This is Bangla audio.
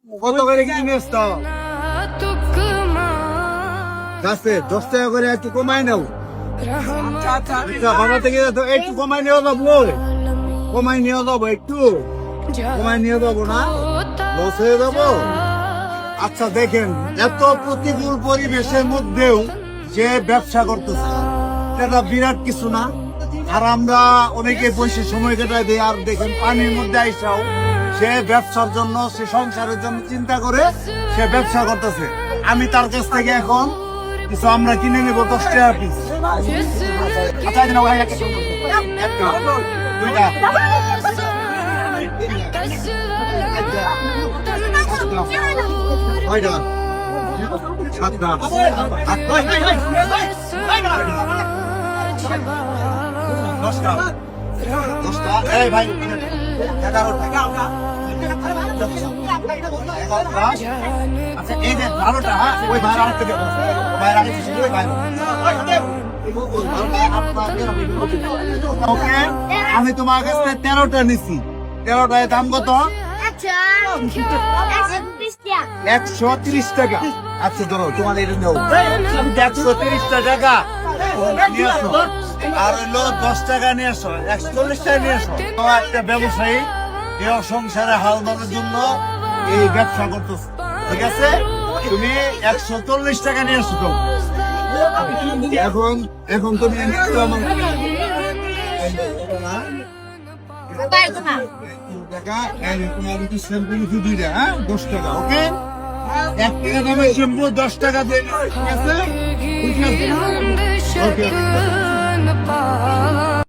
কত করে কিনেছ তো? কাছে 10 টাকা করে একটু কমাই নাও। আচ্ছা বাবা থেকে তো একটু কমাই নিয়ে যাবো, কমাই নিয়ে যাবো, একটু কমাই নিয়ে যাবো না, লস হয়ে যাবো। আচ্ছা দেখেন, এত প্রতিকূল পরিবেশের মধ্যেও যে ব্যবসা করতেছে এটা বিরাট কিছু না। আর আমরা অনেকে বসে সময় কাটাই দিই, আর দেখেন পানির মধ্যে আইসাও সে ব্যবসার জন্য, সে সংসারের জন্য চিন্তা করে সে ব্যবসা করতেছে। আমি তার কাছ থেকে এখন কিছু আমরা কিনে নেবো 10 টাকা পিস। আচ্ছা দুইটা কয়টা? 7টা। 10টা। এই ভাই 11টা। আচ্ছা এই যে 12টা, ওই ভাই আরেকটা দেবো, ভাই আরেকটা ওই ভাই। ওকে, আমি তোমার কাছ থেকে 13টা নিছি। 13টায় দাম কত? 130 টাকা। আচ্ছা ধরো তোমার এটা নেও, 130 টাকা নিয়ে আসো। আর হইলো 10 টাকা নিয়ে আসো, 140 টাকা নিয়ে আসো। তোমার একটা ব্যবসায়ী কেউ সংসারে হাল ধরার জন্য এই ব্যবসা করতেছে, ঠিক আছে? তুমি 140 টাকা নিয়ে আসো। তো এখন তুমি টাকা 10 টাকা, ওকে? 1 টাকা দামের শ্যাম্পু 10 টাকা দেয়, ঠিক আছে? ওকে।